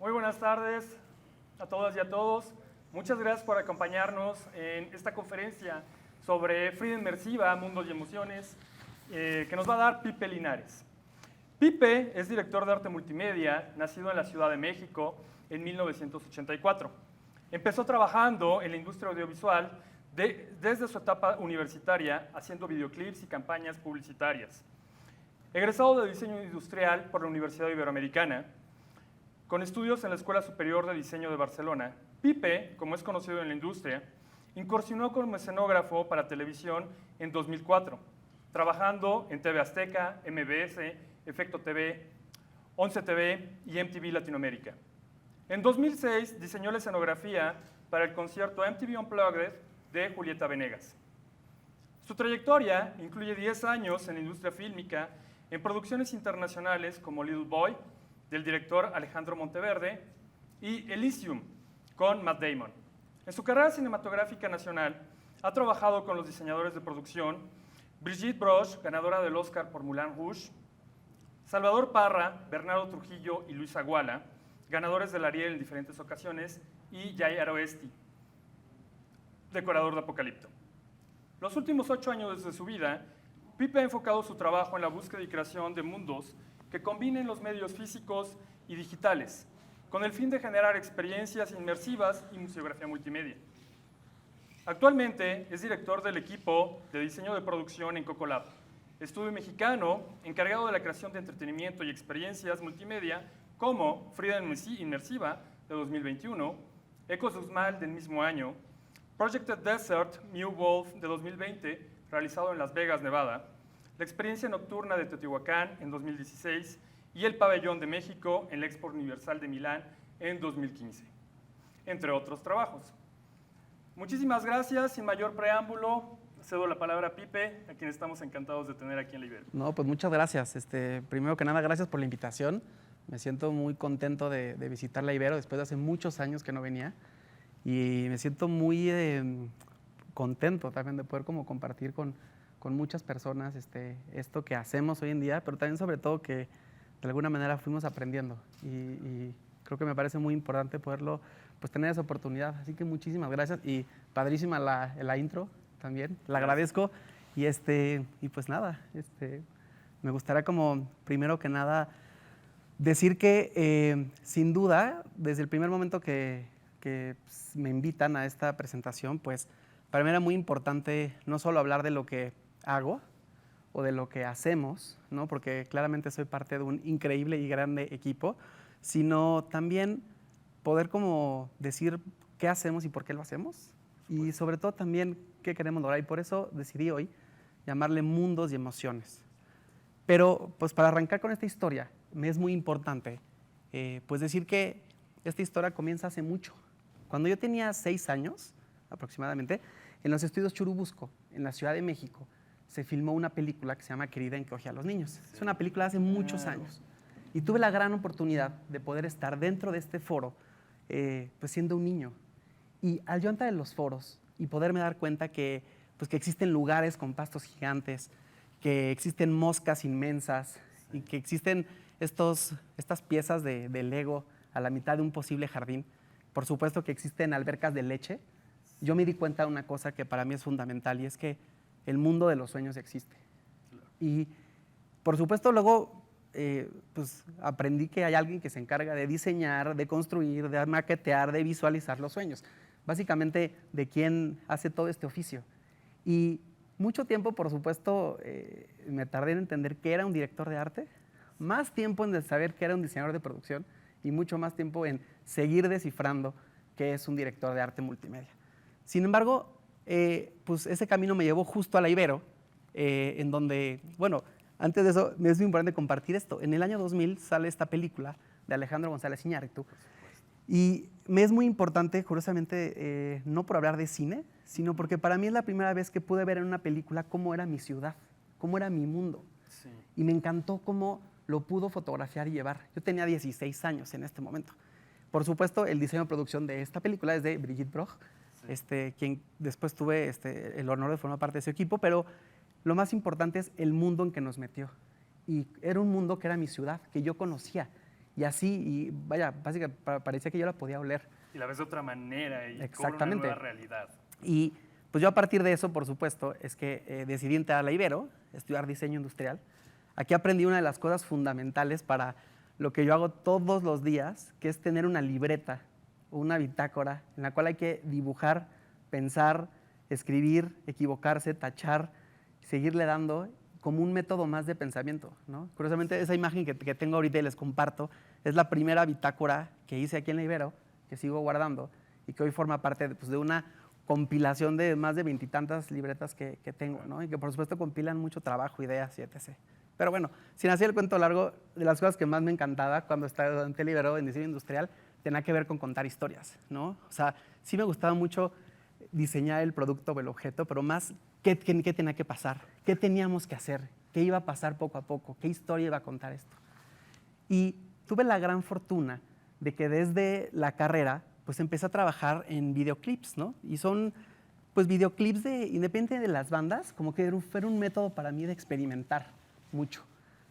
Muy buenas tardes a todas y a todos. Muchas gracias por acompañarnos en esta conferencia sobre Frida Inmersiva, Mundos y Emociones, que nos va a dar Pipe Linares. Pipe es director de arte multimedia, nacido en la Ciudad de México en 1984. Empezó trabajando en la industria audiovisual desde su etapa universitaria, haciendo videoclips y campañas publicitarias. Egresado de diseño industrial por la Universidad Iberoamericana, con estudios en la Escuela Superior de Diseño de Barcelona, Pipe, como es conocido en la industria, incursionó como escenógrafo para televisión en 2004, trabajando en TV Azteca, MBS, Efecto TV, 11 TV y MTV Latinoamérica. En 2006 diseñó la escenografía para el concierto MTV Unplugged de Julieta Venegas. Su trayectoria incluye 10 años en la industria fílmica, en producciones internacionales como Little Boy, del director Alejandro Monteverde, y Elysium, con Matt Damon. En su carrera cinematográfica nacional, ha trabajado con los diseñadores de producción Brigitte Broche, ganadora del Oscar por Moulin Rouge, Salvador Parra, Bernardo Trujillo y Luis Aguala, ganadores del Ariel en diferentes ocasiones, y Jay Aroesti, decorador de Apocalipto. Los últimos 8 años de su vida, Pipe ha enfocado su trabajo en la búsqueda y creación de mundos que combinen los medios físicos y digitales, con el fin de generar experiencias inmersivas y museografía multimedia. Actualmente es director del equipo de diseño de producción en Cocolab, estudio mexicano encargado de la creación de entretenimiento y experiencias multimedia como Frida Inmersiva de 2021, Ecos de Uxmal del mismo año, Projected Desert New Wolf de 2020, realizado en Las Vegas, Nevada, la experiencia nocturna de Teotihuacán en 2016 y el Pabellón de México en la Expo Universal de Milán en 2015, entre otros trabajos. Muchísimas gracias, sin mayor preámbulo, cedo la palabra a Pipe, a quien estamos encantados de tener aquí en la Ibero. No, pues muchas gracias. Primero que nada, gracias por la invitación. Me siento muy contento de visitar la Ibero después de hace muchos años que no venía y me siento muy contento también de poder como compartir con muchas personas esto que hacemos hoy en día, pero también sobre todo que de alguna manera fuimos aprendiendo y creo que me parece muy importante poderlo, pues tener esa oportunidad. Así que muchísimas gracias y padrísima la intro también, la agradezco y pues nada, me gustaría como primero que nada decir que sin duda, desde el primer momento que pues, me invitan a esta presentación, pues para mí era muy importante no solo hablar de lo que hago o de lo que hacemos, ¿no? Porque claramente soy parte de un increíble y grande equipo, sino también poder como decir qué hacemos y por qué lo hacemos y sobre todo también qué queremos lograr y por eso decidí hoy llamarle Mundos y Emociones. Pero pues para arrancar con esta historia me es muy importante pues decir que esta historia comienza hace mucho. Cuando yo tenía 6 años aproximadamente, en los estudios Churubusco, en la Ciudad de México, se filmó una película que se llama Querida encoge a los niños. Sí. Es una película de hace muchos años. Y tuve la gran oportunidad de poder estar dentro de este foro, pues siendo un niño. Y al yo entrar en los foros y poderme dar cuenta que, pues, que existen lugares con pastos gigantes, que existen moscas inmensas y que existen estas piezas de Lego a la mitad de un posible jardín. Por supuesto que existen albercas de leche. Yo me di cuenta de una cosa que para mí es fundamental y es que el mundo de los sueños existe. Y por supuesto luego pues aprendí que hay alguien que se encarga de diseñar, de construir, de maquetear, de visualizar los sueños. Básicamente de quién hace todo este oficio. Y mucho tiempo, por supuesto, me tardé en entender qué era un director de arte, más tiempo en saber qué era un diseñador de producción y mucho más tiempo en seguir descifrando qué es un director de arte multimedia. Sin embargo, pues ese camino me llevó justo a la Ibero, en donde, bueno, antes de eso, me es muy importante compartir esto. En el año 2000 sale esta película de Alejandro González Iñárritu y me es muy importante, curiosamente, no por hablar de cine, sino porque para mí es la primera vez que pude ver en una película cómo era mi ciudad, cómo era mi mundo. Sí. Y me encantó cómo lo pudo fotografiar y llevar. Yo tenía 16 años en este momento. Por supuesto, el diseño de producción de esta película es de Brigitte Broche, quien después tuve el honor de formar parte de ese equipo, pero lo más importante es el mundo en que nos metió. Y era un mundo que era mi ciudad, que yo conocía. Y así, y vaya, básicamente parecía que yo la podía oler. Y la ves de otra manera y cobra una Exactamente. nueva realidad. Y pues yo a partir de eso, por supuesto, es que decidí entrar a la Ibero, estudiar diseño industrial. Aquí aprendí una de las cosas fundamentales para lo que yo hago todos los días, que es tener una libreta o una bitácora en la cual hay que dibujar, pensar, escribir, equivocarse, tachar, seguirle dando como un método más de pensamiento, ¿no? Curiosamente, esa imagen que tengo ahorita y les comparto es la primera bitácora que hice aquí en la Ibero, que sigo guardando y que hoy forma parte de una compilación de más de 20 y tantas libretas que tengo, ¿no? Y que por supuesto compilan mucho trabajo, ideas y etc. Pero bueno, sin hacer el cuento largo, de las cosas que más me encantaba cuando estaba en Ibero en diseño industrial tenía que ver con contar historias, ¿no? O sea, sí me gustaba mucho diseñar el producto o el objeto, pero más qué tenía que pasar, qué teníamos que hacer, qué iba a pasar poco a poco, qué historia iba a contar esto. Y tuve la gran fortuna de que desde la carrera pues empecé a trabajar en videoclips, ¿no? Y son pues videoclips independiente de las bandas, como que fue un método para mí de experimentar mucho,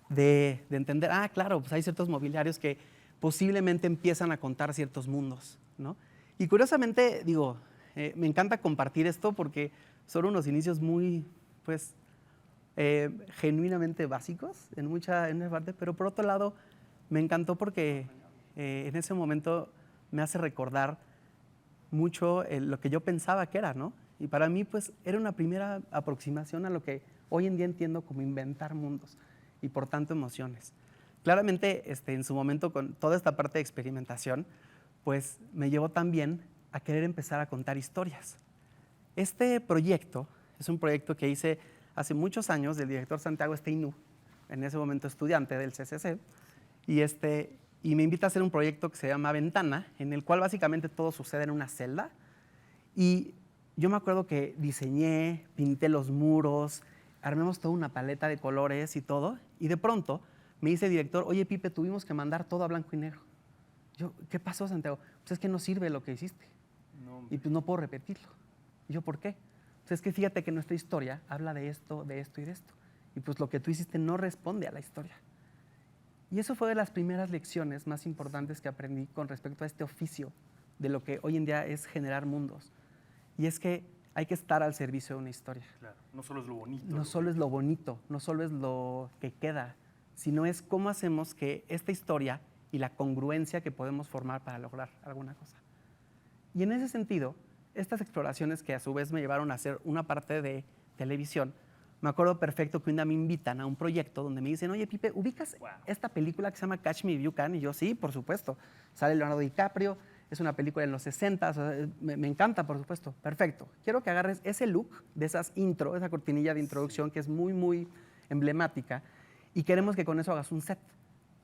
de entender, claro, pues hay ciertos mobiliarios que posiblemente empiezan a contar ciertos mundos, ¿no? Y curiosamente, digo, me encanta compartir esto porque son unos inicios muy, pues, genuinamente básicos en mucha parte, pero por otro lado, me encantó porque en ese momento me hace recordar mucho lo que yo pensaba que era, ¿no? Y para mí, pues, era una primera aproximación a lo que hoy en día entiendo como inventar mundos y, por tanto, emociones. Claramente, en su momento, con toda esta parte de experimentación, pues, me llevó también a querer empezar a contar historias. Este proyecto es un proyecto que hice hace muchos años del director Santiago Steinú, en ese momento estudiante del CCC, y me invita a hacer un proyecto que se llama Ventana, en el cual básicamente todo sucede en una celda. Y yo me acuerdo que diseñé, pinté los muros, armamos toda una paleta de colores y todo, y de pronto me dice el director, oye, Pipe, tuvimos que mandar todo a blanco y negro. Yo, ¿qué pasó, Santiago? Pues es que no sirve lo que hiciste. No, Y pues no puedo repetirlo. Y yo, ¿por qué? Pues es que fíjate que nuestra historia habla de esto y de esto. Y pues lo que tú hiciste no responde a la historia. Y eso fue de las primeras lecciones más importantes que aprendí con respecto a este oficio de lo que hoy en día es generar mundos. Y es que hay que estar al servicio de una historia. claro, no solo es lo bonito. No solo es lo bonito, no solo es lo que queda, sino es cómo hacemos que esta historia y la congruencia que podemos formar para lograr alguna cosa. Y en ese sentido, estas exploraciones que a su vez me llevaron a hacer una parte de televisión, me acuerdo perfecto que un día me invitan a un proyecto donde me dicen, oye, Pipe, ¿ubicas esta película que se llama Catch Me If You Can? Y yo, sí, por supuesto. Sale Leonardo DiCaprio, es una película en los 60, o sea, me encanta, por supuesto. Perfecto. Quiero que agarres ese look de esas intro, esa cortinilla de introducción que es muy, muy emblemática, y queremos que con eso hagas un set.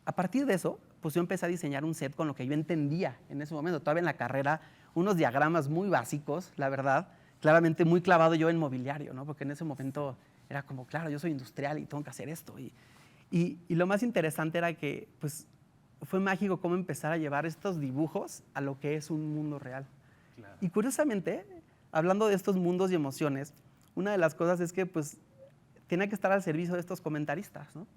A partir de eso, pues yo empecé a diseñar un set con lo que yo entendía en ese momento. Todavía en la carrera, unos diagramas muy básicos, la verdad, claramente muy clavado yo en mobiliario, ¿no? Porque en ese momento era como, claro, yo soy industrial y tengo que hacer esto. Y lo más interesante era que, pues, fue mágico cómo empezar a llevar estos dibujos a lo que es un mundo real. Claro. Y curiosamente, hablando de estos mundos y emociones, una de las cosas es que, pues, tenía que estar al servicio de estos comentaristas, ¿no?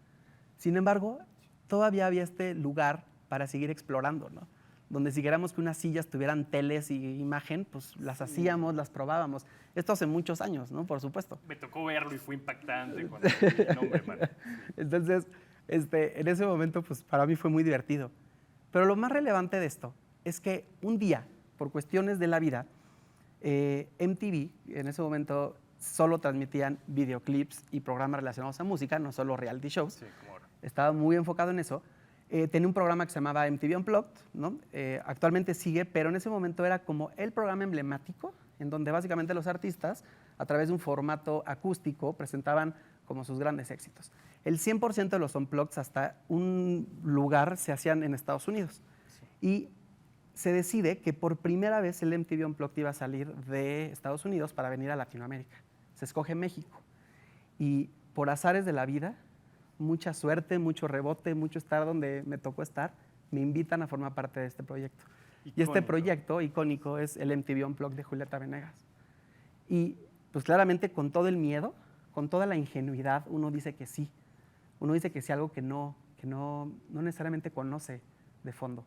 Sin embargo, todavía había este lugar para seguir explorando, ¿no? Donde si queríamos que unas sillas tuvieran teles y imagen, pues las hacíamos, las probábamos. Esto hace muchos años, ¿no? Por supuesto. Me tocó verlo y fue impactante cuando vi el nombre, man. Entonces, en ese momento, pues para mí fue muy divertido. Pero lo más relevante de esto es que un día, por cuestiones de la vida, MTV, en ese momento solo transmitían videoclips y programas relacionados a música, no solo reality shows. Sí, como ahora. Estaba muy enfocado en eso. Tenía un programa que se llamaba MTV Unplugged, ¿no? Actualmente sigue, pero en ese momento era como el programa emblemático, en donde básicamente los artistas, a través de un formato acústico, presentaban como sus grandes éxitos. El 100% de los Unplugged hasta un lugar se hacían en Estados Unidos. Sí. Y se decide que por primera vez el MTV Unplugged iba a salir de Estados Unidos para venir a Latinoamérica. Se escoge México. Y por azares de la vida, mucha suerte, mucho rebote, mucho estar donde me tocó estar, me invitan a formar parte de este proyecto. Icónico. Y este proyecto icónico es el MTV Unplugged de Julieta Venegas. Y pues claramente con todo el miedo, con toda la ingenuidad, uno dice que sí. Uno dice que sí a algo que no necesariamente conoce de fondo.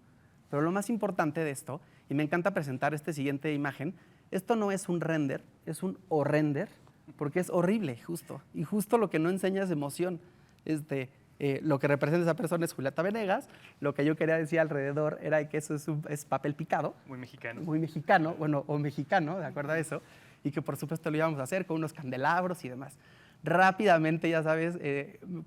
Pero lo más importante de esto, y me encanta presentar esta siguiente imagen, esto no es un render, es un horrender, porque es horrible, justo. Y justo lo que no enseña es emoción. Lo que representa esa persona es Julieta Venegas. Lo que yo quería decir alrededor era que eso es papel picado. Muy mexicano. Muy mexicano, bueno, o mexicano, de acuerdo a eso. Y que por supuesto lo íbamos a hacer con unos candelabros y demás. Rápidamente, ya sabes,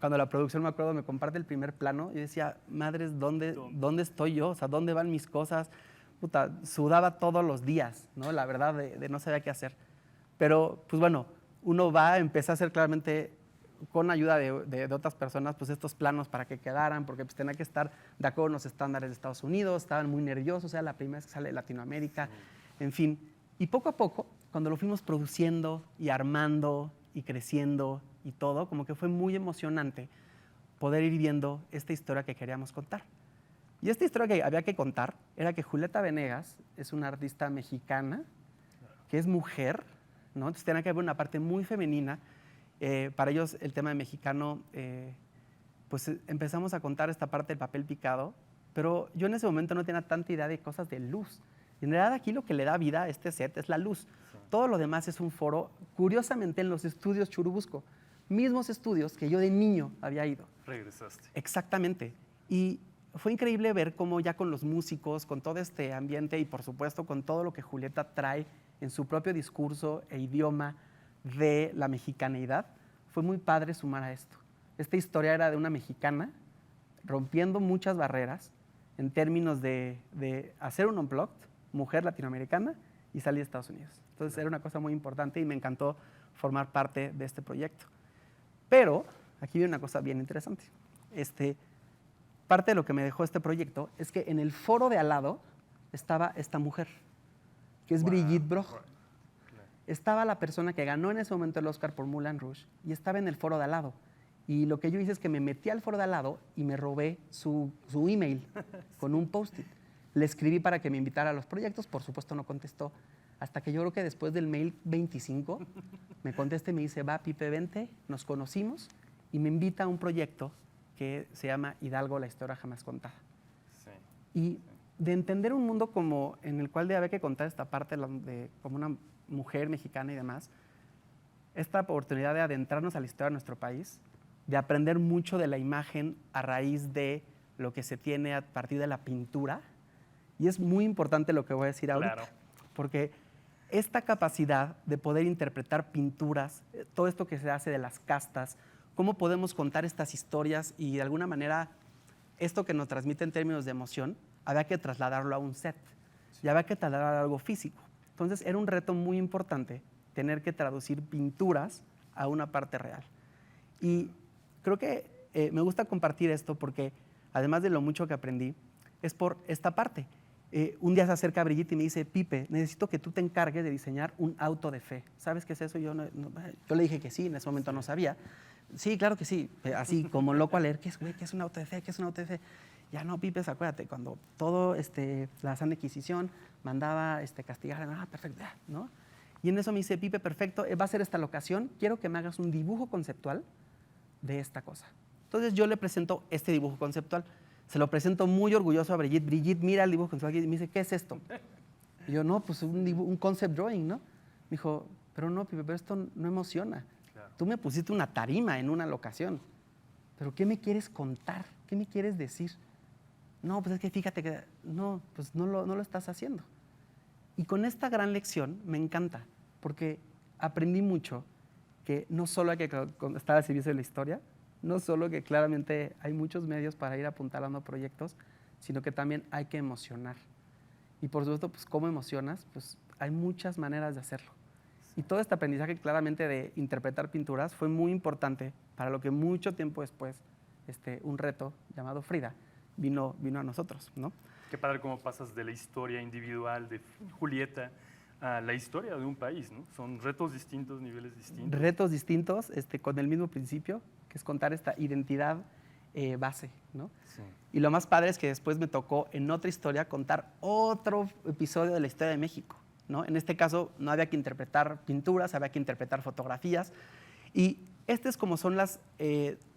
cuando la producción, me acuerdo, me comparte el primer plano, yo decía, madres, ¿dónde estoy yo? O sea, ¿dónde van mis cosas? Puta, sudaba todos los días, ¿no? La verdad, de no saber qué hacer. Pero, pues bueno, uno empieza a hacer claramente, con ayuda de otras personas, pues estos planos para que quedaran, porque pues tenía que estar de acuerdo con los estándares de Estados Unidos, estaban muy nerviosos, era la primera vez que sale de Latinoamérica, en fin. Y poco a poco, cuando lo fuimos produciendo y armando y creciendo y todo, como que fue muy emocionante poder ir viendo esta historia que queríamos contar. Y esta historia que había que contar era que Julieta Venegas es una artista mexicana, que es mujer, ¿no? Entonces tenía que haber una parte muy femenina. Para ellos el tema de mexicano, pues empezamos a contar esta parte del papel picado, pero yo en ese momento no tenía tanta idea de cosas de luz. Y en realidad aquí lo que le da vida a este set es la luz. Sí. Todo lo demás es un foro, curiosamente en los estudios Churubusco, mismos estudios que yo de niño había ido. Regresaste. Exactamente. Y fue increíble ver cómo ya con los músicos, con todo este ambiente y por supuesto con todo lo que Julieta trae en su propio discurso e idioma de la mexicaneidad, fue muy padre sumar a esto. Esta historia era de una mexicana rompiendo muchas barreras en términos de hacer un unplugged, mujer latinoamericana, y salir a Estados Unidos. Entonces era una cosa muy importante y me encantó formar parte de este proyecto. Pero aquí viene una cosa bien interesante. Parte de lo que me dejó este proyecto es que en el foro de al lado estaba esta mujer, que es Brigitte Broch. Estaba la persona que ganó en ese momento el Oscar por Moulin Rouge y estaba en el foro de al lado. Y lo que yo hice es que me metí al foro de al lado y me robé su email con un post-it. Le escribí para que me invitara a los proyectos, por supuesto no contestó, hasta que yo creo que después del mail 25 me contesta y me dice, va, Pipe, vente, nos conocimos, y me invita a un proyecto que se llama Hidalgo, la historia jamás contada. Sí. Y de entender un mundo como en el cual había que contar esta parte como una mujer mexicana y demás, esta oportunidad de adentrarnos a la historia de nuestro país, de aprender mucho de la imagen a raíz de lo que se tiene a partir de la pintura. Y es muy importante lo que voy a decir ahorita, claro, porque esta capacidad de poder interpretar pinturas, todo esto que se hace de las castas, cómo podemos contar estas historias y de alguna manera esto que nos transmite en términos de emoción, había que trasladarlo a un set, y había que trasladar algo físico. Entonces era un reto muy importante tener que traducir pinturas a una parte real. Y creo que me gusta compartir esto porque además de lo mucho que aprendí, es por esta parte. Un día se acerca a Brigitte y me dice, Pipe, necesito que tú te encargues de diseñar un auto de fe. ¿Sabes qué es eso? Yo le dije que sí, en ese momento no sabía. Sí, claro que sí. Así como loco a leer, ¿qué es un auto de fe? ¿Qué es un auto de fe? Ya no, Pipe, acuérdate, cuando todo la Santa Inquisición mandaba castigar, perfecto, ¿no? Y en eso me dice, Pipe, perfecto, va a ser esta locación, quiero que me hagas un dibujo conceptual de esta cosa. Entonces yo le presento este dibujo conceptual. Se lo presento muy orgulloso a Brigitte. Brigitte mira el dibujo conceptual y me dice, ¿qué es esto? Y yo, no, pues un concept drawing, ¿no? Me dijo, pero no, Pipe, pero esto no emociona. Claro. Tú me pusiste una tarima en una locación, pero ¿qué me quieres contar? ¿Qué me quieres decir? No, pues es que fíjate que no, pues no lo estás haciendo. Y con esta gran lección me encanta, porque aprendí mucho que no solo hay que estar al servicio de la historia, no solo que claramente hay muchos medios para ir apuntalando proyectos, sino que también hay que emocionar. Y por supuesto, pues, ¿cómo emocionas? Pues hay muchas maneras de hacerlo. Y todo este aprendizaje claramente de interpretar pinturas fue muy importante para lo que mucho tiempo después, un reto llamado Frida vino a nosotros, ¿no? Qué padre cómo pasas de la historia individual de Julieta a la historia de un país, ¿no? Son retos distintos, niveles distintos. Retos distintos, con el mismo principio, que es contar esta identidad base, ¿no? Sí. Y lo más padre es que después me tocó en otra historia contar otro episodio de la historia de México, ¿no? En este caso no había que interpretar pinturas, había que interpretar fotografías. Y es como son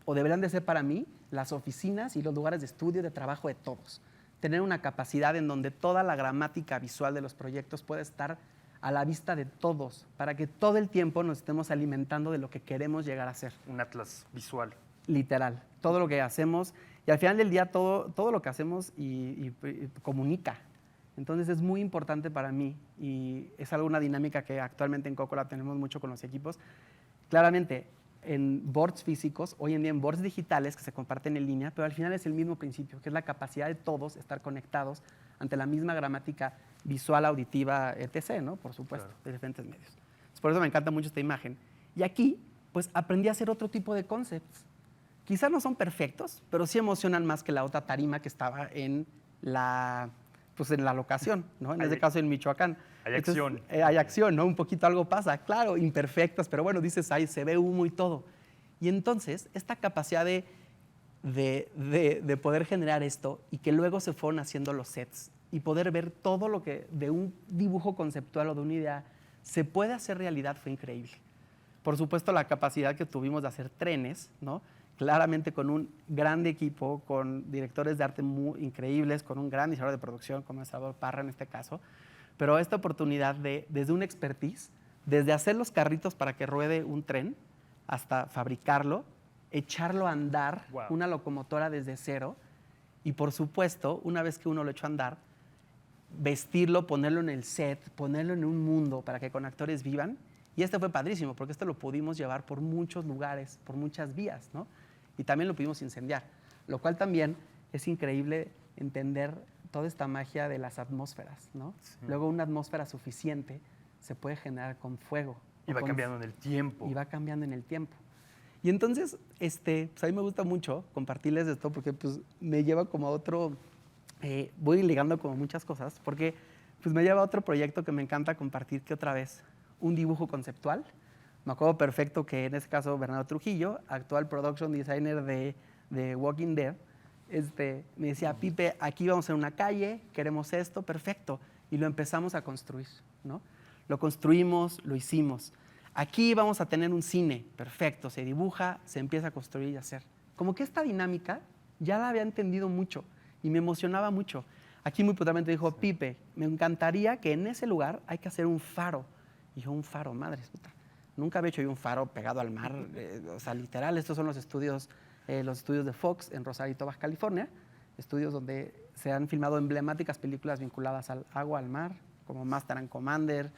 o deberían de ser para mí, las oficinas y los lugares de estudio, de trabajo de todos. tener una capacidad en donde toda la gramática visual de los proyectos puede estar a la vista de todos, para que todo el tiempo nos estemos alimentando de lo que queremos llegar a ser. Un atlas visual. Literal, todo lo que hacemos, y al final del día todo lo que hacemos y comunica. Entonces es muy importante para mí, y es alguna dinámica que actualmente en Cocolab tenemos mucho con los equipos. Claramente, en boards físicos, hoy en día en boards digitales que se comparten en línea, pero al final es el mismo principio, que es la capacidad de todos estar conectados ante la misma gramática visual, auditiva, etc., ¿no? Por supuesto, Claro. de diferentes medios. Entonces, por eso me encanta mucho esta imagen. Y aquí, pues, aprendí a hacer otro tipo de concepts. Quizás no son perfectos, pero sí emocionan más que la otra tarima que estaba en la locación, ¿no? En este caso en Michoacán. Hay Entonces, acción. hay acción, ¿no? Un poquito algo pasa, claro, imperfectas, pero bueno, dices, ahí se ve humo y todo. Y entonces, esta capacidad de poder generar esto y que luego se fueron haciendo los sets y poder ver todo lo que de un dibujo conceptual o de una idea se puede hacer realidad fue increíble. Por supuesto, la capacidad que tuvimos de hacer trenes, ¿no? Claramente con un gran equipo, con directores de arte muy increíbles, con un gran diseñador de producción como Salvador Parra en este caso, pero esta oportunidad desde una expertise, desde hacer los carritos para que ruede un tren, hasta fabricarlo, echarlo a andar, Wow. una locomotora desde cero, y por supuesto, una vez que uno lo echó a andar, vestirlo, ponerlo en el set, ponerlo en un mundo para que con actores vivan. Y este fue padrísimo, porque esto lo pudimos llevar por muchos lugares, por muchas vías, ¿no? Y también lo pudimos incendiar, lo cual también es increíble entender toda esta magia de las atmósferas, ¿no? Sí. Luego una atmósfera suficiente se puede generar con fuego. Y o va con- cambiando en el tiempo. Y va cambiando en el tiempo. Y entonces, pues a mí me gusta mucho compartirles esto porque pues, me lleva como a otro, voy ligando como muchas cosas, porque pues, me lleva a otro proyecto que me encanta compartir, que otra vez, un dibujo conceptual. Me acuerdo perfecto que en este caso Bernardo Trujillo, actual production designer de Walking Dead, me decía, Pipe, aquí vamos a hacer una calle, queremos esto, perfecto. Y lo empezamos a construir, ¿no? Lo construimos, lo hicimos. Aquí vamos a tener un cine, perfecto, se dibuja, se empieza a construir y a hacer. Como que esta dinámica ya la había entendido mucho y me emocionaba mucho. Aquí muy puntualmente dijo, Pipe, me encantaría que en ese lugar hay que hacer un faro. Y yo, un faro, madre puta. Nunca había hecho yo un faro pegado al mar, o sea, literal, estos son los estudios de Fox en Rosarito, Baja California, estudios donde se han filmado emblemáticas películas vinculadas al agua, al mar, como Master and Commander,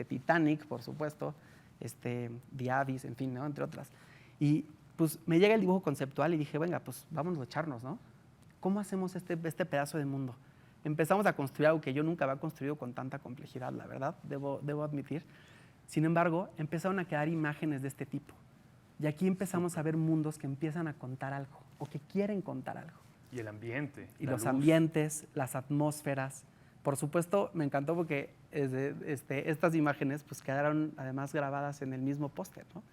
Titanic, por supuesto, The Abyss, en fin, ¿no? Entre otras. Y pues me llega el dibujo conceptual y dije, venga, pues vámonos a echarnos, ¿no? ¿Cómo hacemos este pedazo de mundo? Empezamos a construir algo que yo nunca había construido con tanta complejidad, la verdad, debo admitir. Sin embargo, empezaron a quedar imágenes de este tipo. Y aquí empezamos a ver mundos que empiezan a contar algo o que quieren contar algo. Y el ambiente. Y la los luz. ambientes, las atmósferas. Por supuesto, me encantó porque estas imágenes pues, quedaron además grabadas en el mismo póster, ¿no?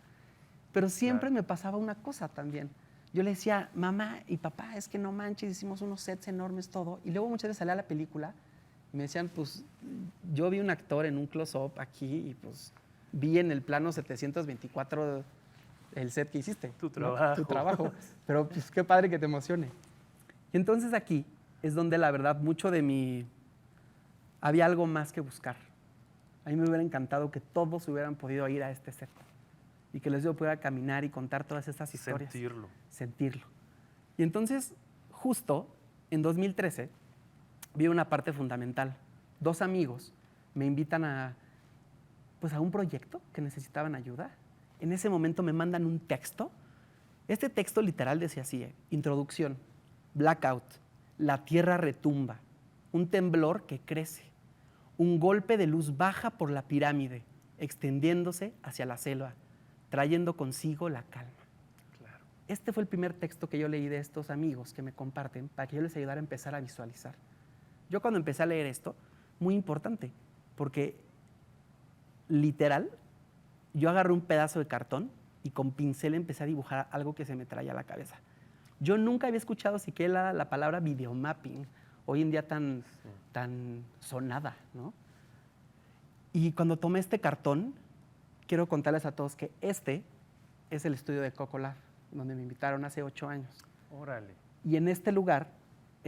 Pero siempre Claro. me pasaba una cosa también. Yo le decía, mamá y papá, es que no manches, hicimos unos sets enormes, todo. Y luego muchas veces salía la película y me decían, pues, yo vi un actor en un close-up aquí y pues vi en el plano 724 el set que hiciste. Tu ¿no? trabajo. Tu trabajo. Pero pues qué padre que te emocione. Y entonces aquí es donde la verdad mucho de mi... Había algo más que buscar. A mí me hubiera encantado que todos hubieran podido ir a este set y que les yo pudiera caminar y contar todas estas historias. Sentirlo. Sentirlo. Y entonces, justo en 2013, vi una parte fundamental. 2 amigos me invitan a un proyecto que necesitaban ayuda. En ese momento me mandan un texto. Este texto literal decía así, introducción, blackout, la tierra retumba, un temblor que crece, un golpe de luz baja por la pirámide, extendiéndose hacia la selva, trayendo consigo la calma. Claro. Este fue el primer texto que yo leí de estos amigos que me comparten para que yo les ayudara a empezar a visualizar. Yo cuando empecé a leer esto, muy importante, porque literal, yo agarré un pedazo de cartón y con pincel empecé a dibujar algo que se me traía a la cabeza. Yo nunca había escuchado siquiera la palabra videomapping, hoy en día tan sonada, ¿no? Y cuando tomé este cartón, quiero contarles a todos que este es el estudio de Cocolab, donde me invitaron hace 8 años. Órale. Y en este lugar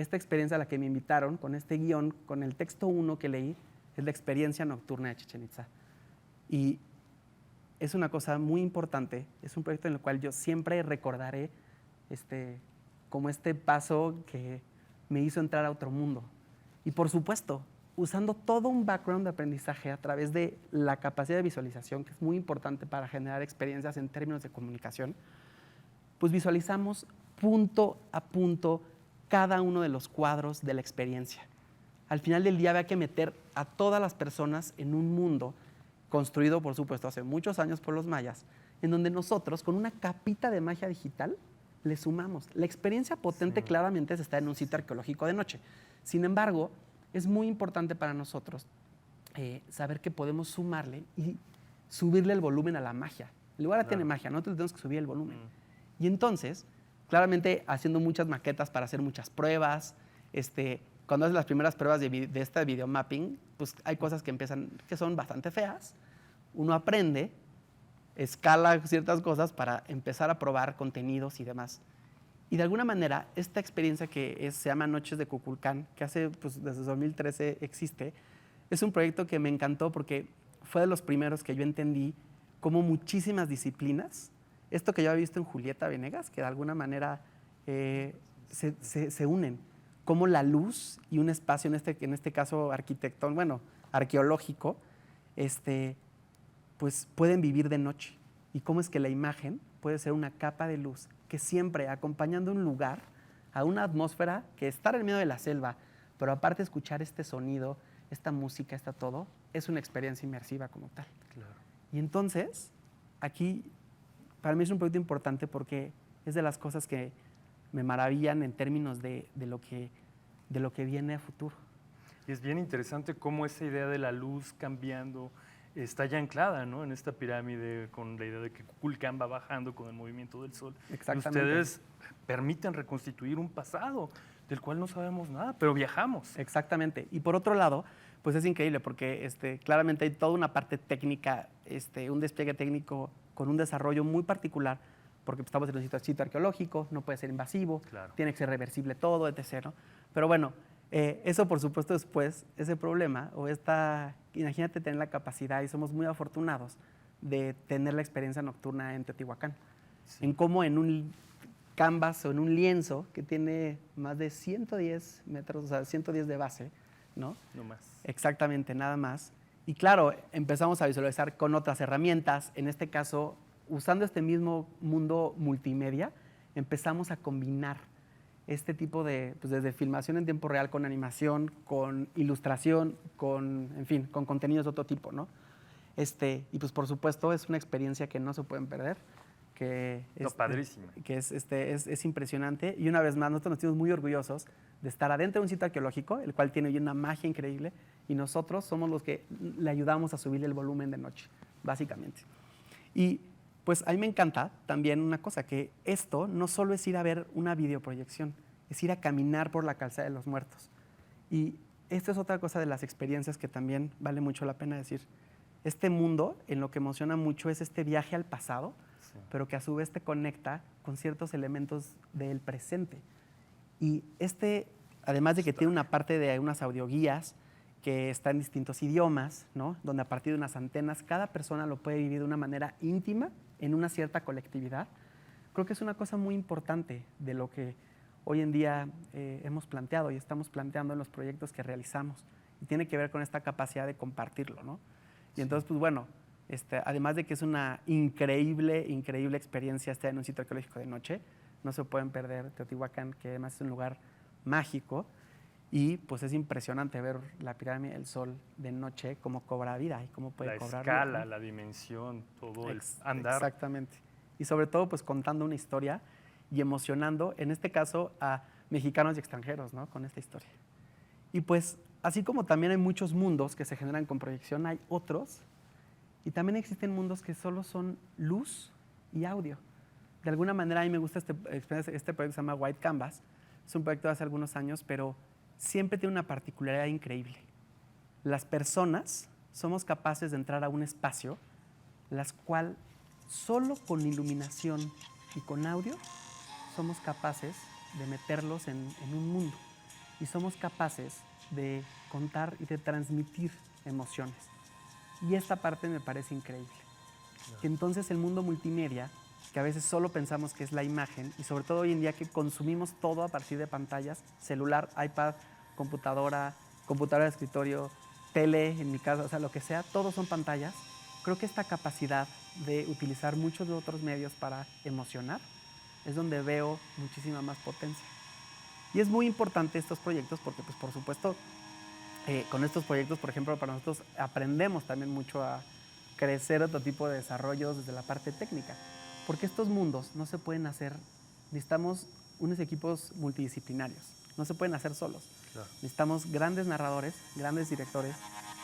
esta experiencia a la que me invitaron, con este guión, con el texto 1 que leí, es la experiencia nocturna de Chichén Itzá. Y es una cosa muy importante, es un proyecto en el cual yo siempre recordaré como este paso que me hizo entrar a otro mundo. Y por supuesto, usando todo un background de aprendizaje a través de la capacidad de visualización, que es muy importante para generar experiencias en términos de comunicación, pues visualizamos punto a punto cada uno de los cuadros de la experiencia. Al final del día había que meter a todas las personas en un mundo construido, por supuesto, hace muchos años por los mayas, en donde nosotros, con una capita de magia digital, le sumamos. La experiencia potente claramente es estar en un sitio arqueológico de noche. Sin embargo, es muy importante para nosotros saber que podemos sumarle y subirle el volumen a la magia. El lugar tiene magia, nosotros tenemos que subir el volumen. Y entonces, claramente haciendo muchas maquetas para hacer muchas pruebas, cuando haces las primeras pruebas de este videomapping, pues hay cosas que son bastante feas. Uno aprende, escala ciertas cosas para empezar a probar contenidos y demás. Y de alguna manera, esta experiencia que se llama Noches de Kukulcán, que desde 2013 existe, es un proyecto que me encantó porque fue de los primeros que yo entendí cómo muchísimas disciplinas, esto que yo había visto en Julieta Venegas, que de alguna manera se unen, cómo la luz y un espacio, en este caso arqueológico, pues pueden vivir de noche. Y cómo es que la imagen puede ser una capa de luz que siempre acompañando un lugar, a una atmósfera, que estar en medio de la selva, pero aparte escuchar este sonido, esta música, todo, es una experiencia inmersiva como tal. Claro. Y entonces, aquí, para mí es un proyecto importante porque es de las cosas que me maravillan en términos de lo que viene a futuro. Y es bien interesante cómo esa idea de la luz cambiando está ya anclada, ¿no?, en esta pirámide, con la idea de que Kukulcán va bajando con el movimiento del sol. Exactamente. Y ustedes permiten reconstituir un pasado del cual no sabemos nada, pero viajamos. Exactamente. Y por otro lado, pues es increíble porque claramente hay toda una parte técnica, un despliegue técnico con un desarrollo muy particular, porque estamos en un sitio arqueológico, no puede ser invasivo, claro, tiene que ser reversible todo, etc., ¿no? Pero bueno, eso por supuesto después, ese problema imagínate tener la capacidad, y somos muy afortunados, de tener la experiencia nocturna en Teotihuacán. Sí. En cómo en un canvas o en un lienzo que tiene más de 110 metros, o sea, 110 de base, ¿no? No más. Exactamente, nada más. Y claro, empezamos a visualizar con otras herramientas, en este caso, usando este mismo mundo multimedia, empezamos a combinar este tipo desde filmación en tiempo real con animación, con ilustración, con contenidos de otro tipo, ¿no? Y pues por supuesto es una experiencia que no se pueden perder, que padrísima. Que es impresionante. Y una vez más, nosotros nos sentimos muy orgullosos de estar adentro de un sitio arqueológico, el cual tiene una magia increíble, y nosotros somos los que le ayudamos a subirle el volumen de noche, básicamente. Y pues a mí me encanta también una cosa, que esto no solo es ir a ver una videoproyección, es ir a caminar por la calzada de los muertos. Y esto es otra cosa de las experiencias que también vale mucho la pena decir. Este mundo, en lo que emociona mucho, es este viaje al pasado, sí, pero que a su vez te conecta con ciertos elementos del presente. Y además de que tiene una parte de unas audioguías que está en distintos idiomas, ¿no?, donde a partir de unas antenas cada persona lo puede vivir de una manera íntima, en una cierta colectividad, creo que es una cosa muy importante de lo que hoy en día hemos planteado y estamos planteando en los proyectos que realizamos. Y tiene que ver con esta capacidad de compartirlo, ¿no? Y entonces, pues bueno, además de que es una increíble experiencia estar en un sitio arqueológico de noche, no se pueden perder Teotihuacán, que además es un lugar mágico, y pues es impresionante ver la pirámide del Sol de noche, cómo cobra vida y cómo puede cobrar vida. La escala, la dimensión, todo el andar. Exactamente. Y sobre todo, pues contando una historia y emocionando, en este caso, a mexicanos y extranjeros, ¿no?, con esta historia. Y pues, así como también hay muchos mundos que se generan con proyección, hay otros, y también existen mundos que solo son luz y audio. De alguna manera, a mí me gusta este proyecto que se llama White Canvas. Es un proyecto de hace algunos años, pero siempre tiene una particularidad increíble. Las personas somos capaces de entrar a un espacio, las cual solo con iluminación y con audio somos capaces de meterlos en un mundo. y somos capaces de contar y de transmitir emociones. Y esta parte me parece increíble. Que entonces el mundo multimedia, que a veces solo pensamos que es la imagen, y sobre todo hoy en día que consumimos todo a partir de pantallas, celular, iPad, computadora de escritorio, tele, en mi caso, o sea, lo que sea, todos son pantallas. Creo que esta capacidad de utilizar muchos de otros medios para emocionar es donde veo muchísima más potencia. Y es muy importante estos proyectos porque, pues, por supuesto, con estos proyectos, por ejemplo, para nosotros aprendemos también mucho a crecer otro tipo de desarrollos desde la parte técnica. Porque estos mundos no se pueden hacer, necesitamos unos equipos multidisciplinarios, no se pueden hacer solos. Claro. Necesitamos grandes narradores, grandes directores,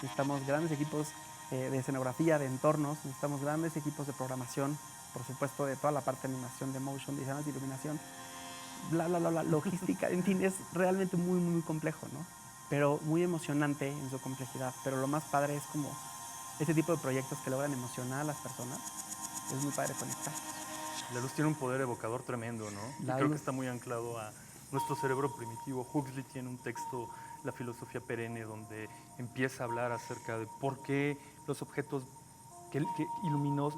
necesitamos grandes equipos de escenografía, de entornos, necesitamos grandes equipos de programación, por supuesto, de toda la parte de animación, de motion, diseños de iluminación, bla, bla, bla, bla, logística, en fin, es realmente muy, muy complejo, ¿no? Pero muy emocionante en su complejidad. Pero lo más padre es como ese tipo de proyectos que logran emocionar a las personas. Es muy padre conectar. La luz tiene un poder evocador tremendo, ¿no? Y creo que está muy anclado a nuestro cerebro primitivo. Huxley tiene un texto, La filosofía perenne, donde empieza a hablar acerca de por qué los objetos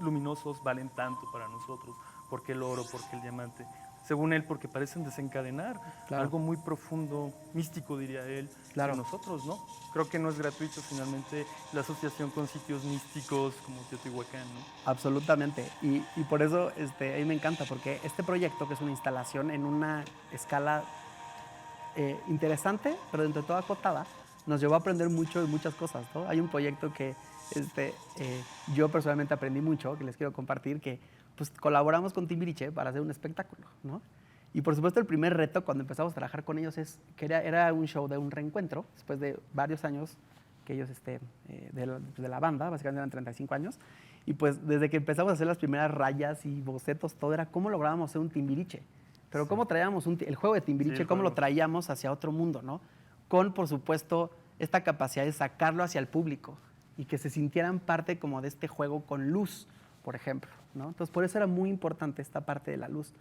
luminosos valen tanto para nosotros, por qué el oro, por qué el diamante. Según él, porque parecen desencadenar algo muy profundo, místico, diría él, en nosotros, ¿no? Creo que no es gratuito, finalmente, la asociación con sitios místicos como Teotihuacán, ¿no? Absolutamente. Y por eso a mí me encanta, porque este proyecto, que es una instalación en una escala interesante, pero dentro de toda acotada, nos llevó a aprender mucho de muchas cosas, ¿no? Hay un proyecto que yo personalmente aprendí mucho, que les quiero compartir, que pues colaboramos con Timbiriche para hacer un espectáculo, ¿no? Y por supuesto el primer reto cuando empezamos a trabajar con ellos es que era un show de un reencuentro, después de varios años que ellos, de la banda, básicamente eran 35 años, y pues desde que empezamos a hacer las primeras rayas y bocetos, todo era cómo lográbamos hacer un Timbiriche, pero cómo traíamos el juego de Timbiriche, cómo lo traíamos hacia otro mundo, ¿no? Con, por supuesto, esta capacidad de sacarlo hacia el público y que se sintieran parte como de este juego con luz, por ejemplo, ¿no? Entonces, por eso era muy importante esta parte de la luz.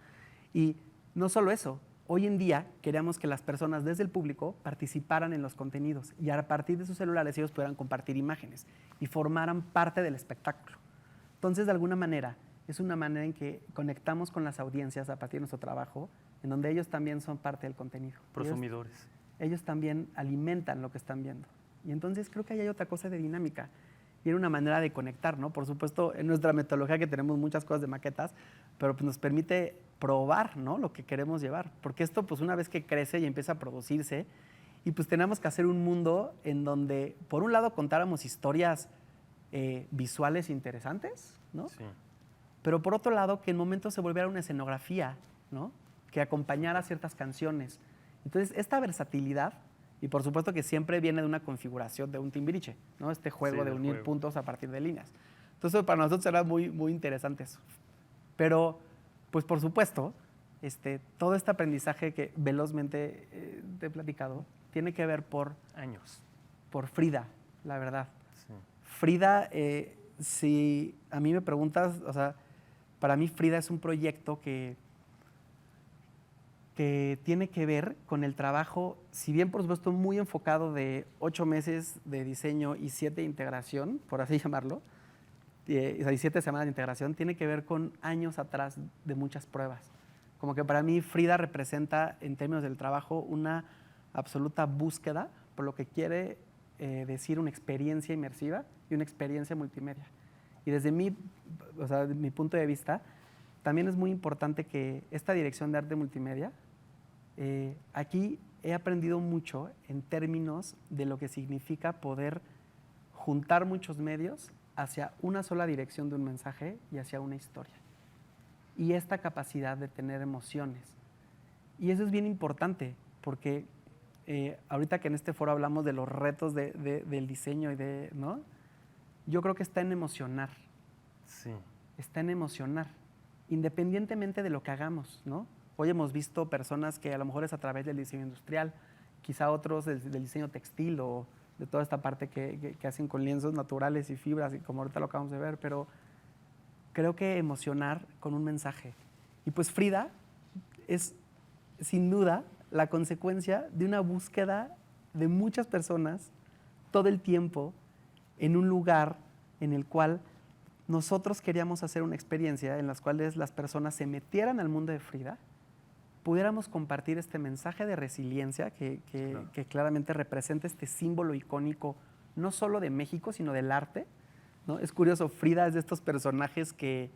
Y no solo eso, hoy en día queríamos que las personas desde el público participaran en los contenidos y a partir de sus celulares ellos pudieran compartir imágenes y formaran parte del espectáculo. Entonces, de alguna manera, es una manera en que conectamos con las audiencias a partir de nuestro trabajo, en donde ellos también son parte del contenido. Prosumidores. Ellos también alimentan lo que están viendo. Y entonces creo que ahí hay otra cosa de dinámica. Y era una manera de conectar, ¿no? Por supuesto, en nuestra metodología que tenemos muchas cosas de maquetas, pero pues nos permite probar, ¿no? Lo que queremos llevar. Porque esto, pues una vez que crece y empieza a producirse, y pues tenemos que hacer un mundo en donde, por un lado, contáramos historias visuales interesantes, ¿no? Sí. Pero por otro lado, que en momentos se volviera una escenografía, ¿no? Que acompañara ciertas canciones. Entonces, esta versatilidad, y por supuesto que siempre viene de una configuración de un Timbiriche, ¿no? Este juego de unir puntos a partir de líneas. Entonces, para nosotros era muy, muy interesante eso. Pero, pues por supuesto, todo este aprendizaje que velozmente te he platicado, tiene que ver por años. Por Frida, la verdad. Sí. Frida, si a mí me preguntas, o sea, para mí Frida es un proyecto que tiene que ver con el trabajo, si bien por supuesto muy enfocado de 8 meses de diseño y 7 de integración, por así llamarlo, y 7 semanas de integración, tiene que ver con años atrás de muchas pruebas. Como que para mí Frida representa en términos del trabajo una absoluta búsqueda por lo que quiere decir una experiencia inmersiva y una experiencia multimedia. Y desde mi punto de vista, también es muy importante que esta dirección de arte multimedia, aquí he aprendido mucho en términos de lo que significa poder juntar muchos medios hacia una sola dirección de un mensaje y hacia una historia. Y esta capacidad de tener emociones. Y eso es bien importante, porque ahorita que en este foro hablamos de los retos del diseño y ¿no? Yo creo que está en emocionar. Sí. Está en emocionar, independientemente de lo que hagamos, ¿no? Hoy hemos visto personas que a lo mejor es a través del diseño industrial, quizá otros del diseño textil o de toda esta parte que hacen con lienzos naturales y fibras, y como ahorita lo acabamos de ver, pero creo que emocionar con un mensaje. Y pues Frida es, sin duda, la consecuencia de una búsqueda de muchas personas todo el tiempo en un lugar en el cual nosotros queríamos hacer una experiencia en las cuales las personas se metieran al mundo de Frida, pudiéramos compartir este mensaje de resiliencia que claramente representa este símbolo icónico no solo de México, sino del arte, ¿no? Es curioso, Frida es de estos personajes que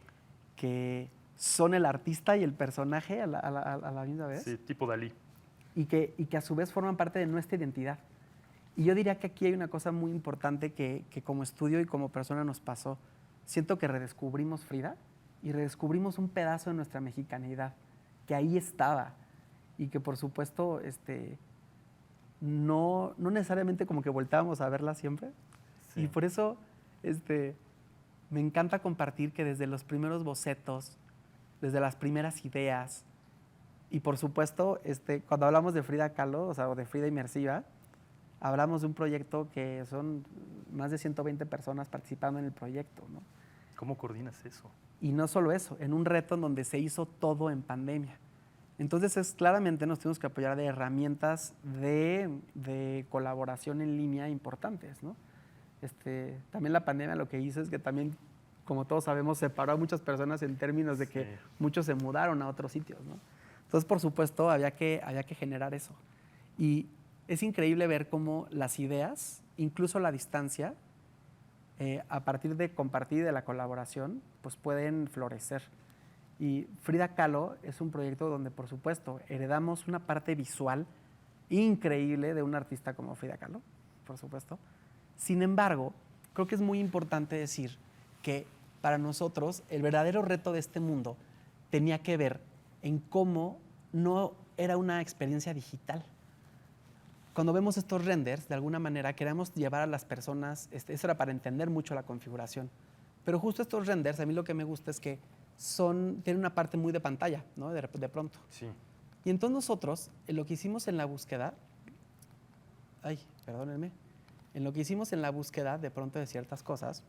son el artista y el personaje a la misma vez. Sí, tipo Dalí. Y que a su vez forman parte de nuestra identidad. Y yo diría que aquí hay una cosa muy importante que como estudio y como persona nos pasó. Siento que redescubrimos Frida y redescubrimos un pedazo de nuestra mexicanidad, que ahí estaba y que por supuesto no necesariamente como que voltábamos a verla siempre. Sí. Y por eso me encanta compartir que desde los primeros bocetos, desde las primeras ideas, y por supuesto, cuando hablamos de Frida Kahlo, o sea, o de Frida Inmersiva, hablamos de un proyecto que son más de 120 personas participando en el proyecto, ¿no? ¿Cómo coordinas eso? Y no solo eso, en un reto en donde se hizo todo en pandemia. Entonces, claramente nos tuvimos que apoyar de herramientas de colaboración en línea importantes, ¿no? También la pandemia lo que hizo es que también, como todos sabemos, separó a muchas personas en términos de que muchos se mudaron a otros sitios, ¿no? Entonces, por supuesto, había que generar eso. Y es increíble ver cómo las ideas, incluso la distancia, a partir de compartir de la colaboración, pues pueden florecer. Y Frida Kahlo es un proyecto donde, por supuesto, heredamos una parte visual increíble de un artista como Frida Kahlo, por supuesto. Sin embargo, creo que es muy importante decir que para nosotros el verdadero reto de este mundo tenía que ver en cómo no era una experiencia digital. Cuando vemos estos renders, de alguna manera queremos llevar a las personas, eso era para entender mucho la configuración, pero justo estos renders, a mí lo que me gusta es que tienen una parte muy de pantalla, ¿no? De pronto. Sí. Y entonces nosotros, en lo que hicimos en la búsqueda, en lo que hicimos en la búsqueda de pronto de ciertas cosas,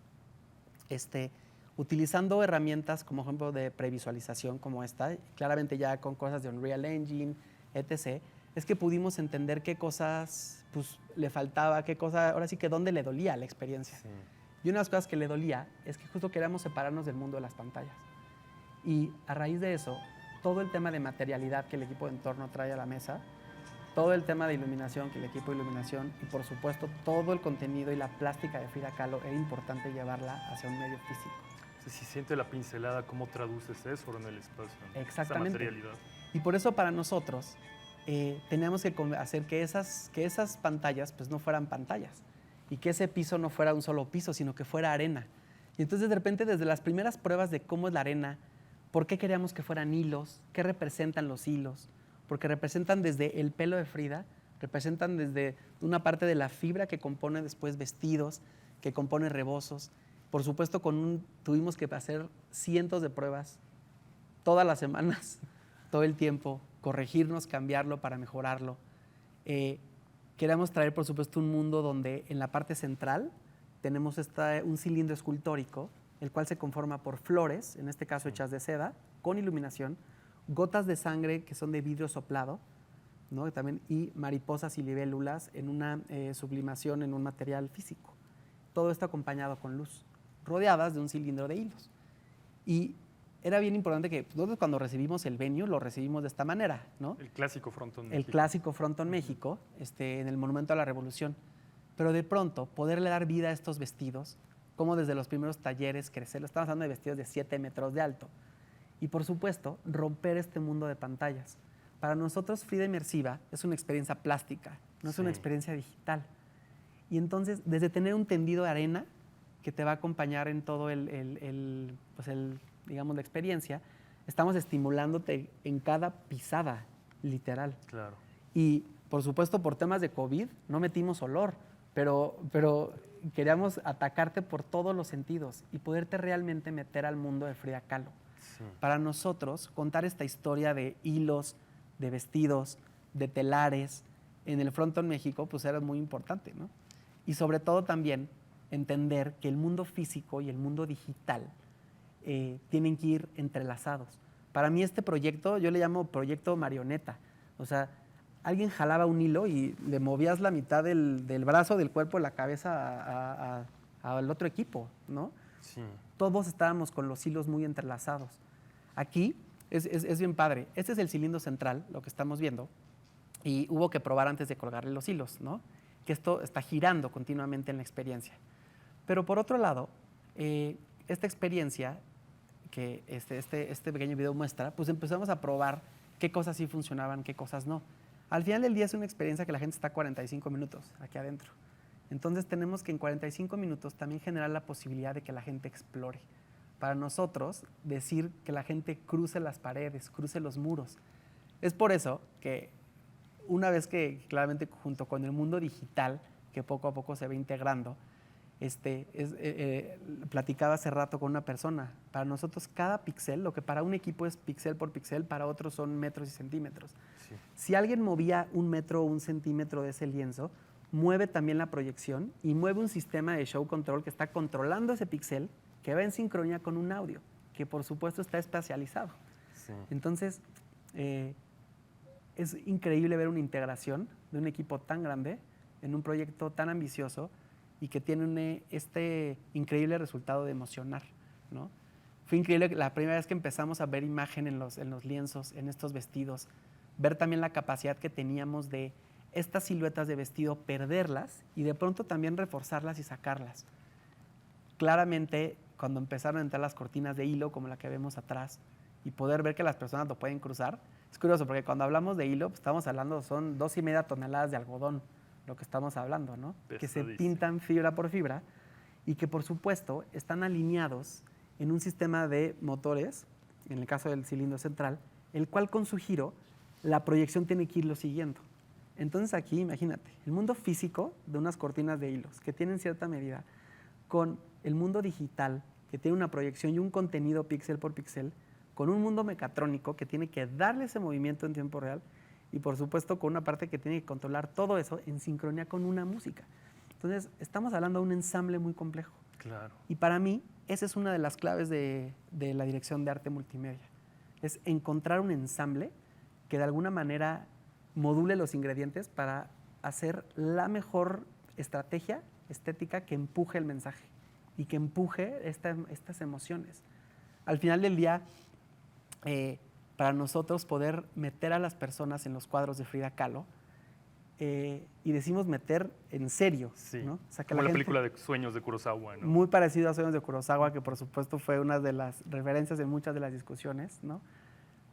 utilizando herramientas como ejemplo de previsualización como esta, claramente ya con cosas de Unreal Engine, etc., es que pudimos entender qué cosas pues, le faltaba, qué cosa, ahora sí que dónde le dolía la experiencia. Sí. Y una de las cosas que le dolía es que justo queríamos separarnos del mundo de las pantallas. Y a raíz de eso, todo el tema de materialidad que el equipo de entorno trae a la mesa, todo el tema de iluminación que el equipo de iluminación y por supuesto todo el contenido y la plástica de Frida Kahlo era importante llevarla hacia un medio físico. Si siente la pincelada, ¿cómo traduces eso en el espacio? Exactamente. Esa materialidad. Y por eso para nosotros teníamos que hacer que esas pantallas pues no fueran pantallas y que ese piso no fuera un solo piso, sino que fuera arena. Y entonces de repente desde las primeras pruebas de cómo es la arena, por qué queríamos que fueran hilos, qué representan los hilos, porque representan desde el pelo de Frida, representan desde una parte de la fibra que compone después vestidos, que compone rebozos. Por supuesto, tuvimos que hacer cientos de pruebas todas las semanas, todo el tiempo, corregirnos, cambiarlo para mejorarlo. Queríamos traer, por supuesto, un mundo donde en la parte central tenemos un cilindro escultórico, el cual se conforma por flores, en este caso hechas de seda, con iluminación, gotas de sangre que son de vidrio soplado, ¿no? y mariposas y libélulas en una sublimación en un material físico. Todo esto acompañado con luz, rodeadas de un cilindro de hilos. Y era bien importante que nosotros cuando recibimos el venue lo recibimos de esta manera, ¿no? El clásico Frontón México. El clásico Frontón México, en el Monumento a la Revolución. Pero de pronto, poderle dar vida a estos vestidos, como desde los primeros talleres crecer, estamos hablando de vestidos de 7 metros de alto. Y por supuesto, romper este mundo de pantallas. Para nosotros, Frida Inmersiva es una experiencia plástica, no es una experiencia digital. Y entonces, desde tener un tendido de arena que te va a acompañar en todo digamos, la experiencia, estamos estimulándote en cada pisada, literal. Claro. Y, por supuesto, por temas de COVID, no metimos olor, pero queríamos atacarte por todos los sentidos y poderte realmente meter al mundo de Frida Kahlo. Sí. Para nosotros, contar esta historia de hilos, de vestidos, de telares, en el Frontón México, pues era muy importante, ¿no? Y sobre todo también entender que el mundo físico y el mundo digital tienen que ir entrelazados. Para mí este proyecto, yo le llamo proyecto marioneta. O sea, alguien jalaba un hilo y le movías la mitad del brazo, del cuerpo, de la cabeza al otro equipo, ¿no? Sí. Todos estábamos con los hilos muy entrelazados. Aquí es bien padre. Este es el cilindro central, lo que estamos viendo, y hubo que probar antes de colgarle los hilos, ¿no? Que esto está girando continuamente en la experiencia. Pero por otro lado, esta experiencia que este pequeño video muestra, pues empezamos a probar qué cosas sí funcionaban, qué cosas no. Al final del día es una experiencia que la gente está 45 minutos aquí adentro. Entonces tenemos que en 45 minutos también generar la posibilidad de que la gente explore. Para nosotros, decir que la gente cruce las paredes, cruce los muros. Es por eso que una vez que claramente junto con el mundo digital, que poco a poco se va integrando, platicaba hace rato con una persona. Para nosotros cada píxel, lo que para un equipo es píxel por píxel, para otros son metros y centímetros. Sí. Si alguien movía 1 metro o 1 centímetro de ese lienzo, mueve también la proyección y mueve un sistema de show control que está controlando ese píxel, que va en sincronía con un audio, que por supuesto está espacializado. Sí. Entonces, es increíble ver una integración de un equipo tan grande en un proyecto tan ambicioso y que tiene este increíble resultado de emocionar, ¿no? Fue increíble la primera vez que empezamos a ver imagen en los lienzos, en estos vestidos, ver también la capacidad que teníamos de estas siluetas de vestido, perderlas y de pronto también reforzarlas y sacarlas. Claramente, cuando empezaron a entrar las cortinas de hilo, como la que vemos atrás, y poder ver que las personas lo pueden cruzar, es curioso, porque cuando hablamos de hilo, pues estamos hablando, son 2,5 toneladas de algodón, lo que estamos hablando, ¿no? Que se pintan fibra por fibra y que, por supuesto, están alineados en un sistema de motores, en el caso del cilindro central, el cual con su giro, la proyección tiene que irlo siguiendo. Entonces aquí, imagínate, el mundo físico de unas cortinas de hilos que tienen cierta medida, con el mundo digital que tiene una proyección y un contenido píxel por píxel, con un mundo mecatrónico que tiene que darle ese movimiento en tiempo real y por supuesto con una parte que tiene que controlar todo eso en sincronía con una música. Entonces estamos hablando de un ensamble muy complejo. Claro. Y para mí esa es una de las claves de la dirección de arte multimedia. Es encontrar un ensamble que de alguna manera module los ingredientes para hacer la mejor estrategia estética que empuje el mensaje y que empuje estas emociones. Al final del día, para nosotros poder meter a las personas en los cuadros de Frida Kahlo, y decimos meter en serio, Sí. ¿no? O sea, que Como la gente, película de Sueños de Kurosawa, ¿no? muy parecido a Sueños de Kurosawa, que por supuesto fue una de las referencias de muchas de las discusiones, ¿no?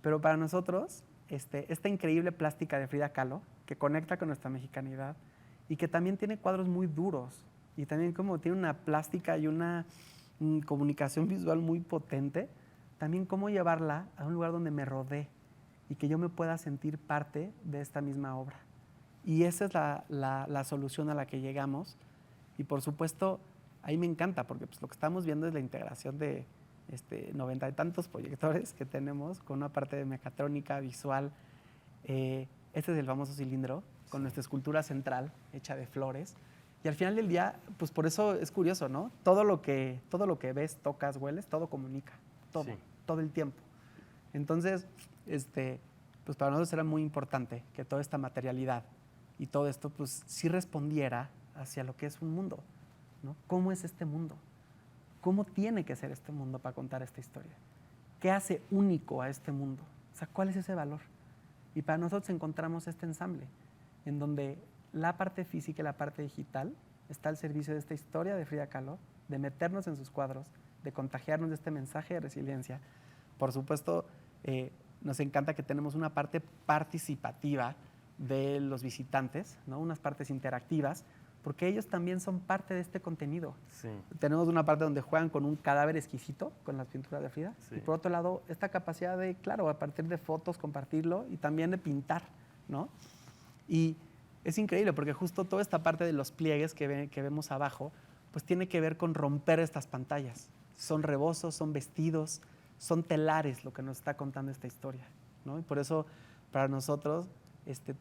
Pero para nosotros, esta increíble plástica de Frida Kahlo, que conecta con nuestra mexicanidad y que también tiene cuadros muy duros y también como tiene una plástica y una comunicación visual muy potente, también cómo llevarla a un lugar donde me rodee y que yo me pueda sentir parte de esta misma obra. Y esa es la solución a la que llegamos. Y por supuesto, ahí me encanta, porque pues, lo que estamos viendo es la integración de 90 y tantos proyectores que tenemos, con una parte de mecatrónica, visual. Este es el famoso cilindro, con nuestra escultura central, hecha de flores. Y al final del día, pues por eso es curioso, ¿no? Todo lo que ves, tocas, hueles, todo comunica, todo, Sí. todo el tiempo. Entonces, pues para nosotros era muy importante que toda esta materialidad y todo esto, pues sí respondiera hacia lo que es un mundo, ¿no? ¿Cómo es este mundo? ¿Cómo tiene que ser este mundo para contar esta historia? ¿Qué hace único a este mundo? O sea, ¿cuál es ese valor? Y para nosotros encontramos este ensamble, en donde la parte física y la parte digital está al servicio de esta historia de Frida Kahlo, de meternos en sus cuadros, de contagiarnos de este mensaje de resiliencia. Por supuesto, nos encanta que tenemos una parte participativa de los visitantes, ¿no? Unas partes interactivas, porque ellos también son parte de este contenido. Sí. Tenemos una parte donde juegan con un cadáver exquisito, con las pinturas de Frida, Sí. y por otro lado, esta capacidad de, claro, a partir de fotos, compartirlo, y también de pintar, ¿no? Y es increíble, porque justo toda esta parte de los pliegues que vemos abajo, pues tiene que ver con romper estas pantallas. Son rebozos, son vestidos, son telares lo que nos está contando esta historia, ¿no? Y por eso, para nosotros,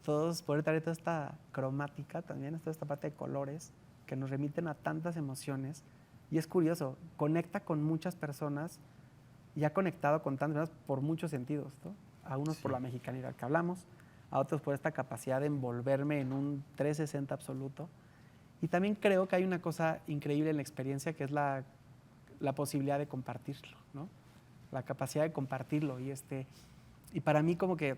todos poder traer toda esta cromática también, toda esta parte de colores que nos remiten a tantas emociones. Y es curioso, conecta con muchas personas y ha conectado con tantas personas por muchos sentidos, ¿no? A unos por la mexicanidad que hablamos, a otros por esta capacidad de envolverme en un 360 absoluto. Y también creo que hay una cosa increíble en la experiencia que es la posibilidad de compartirlo, ¿no? La capacidad de compartirlo. Y para mí como que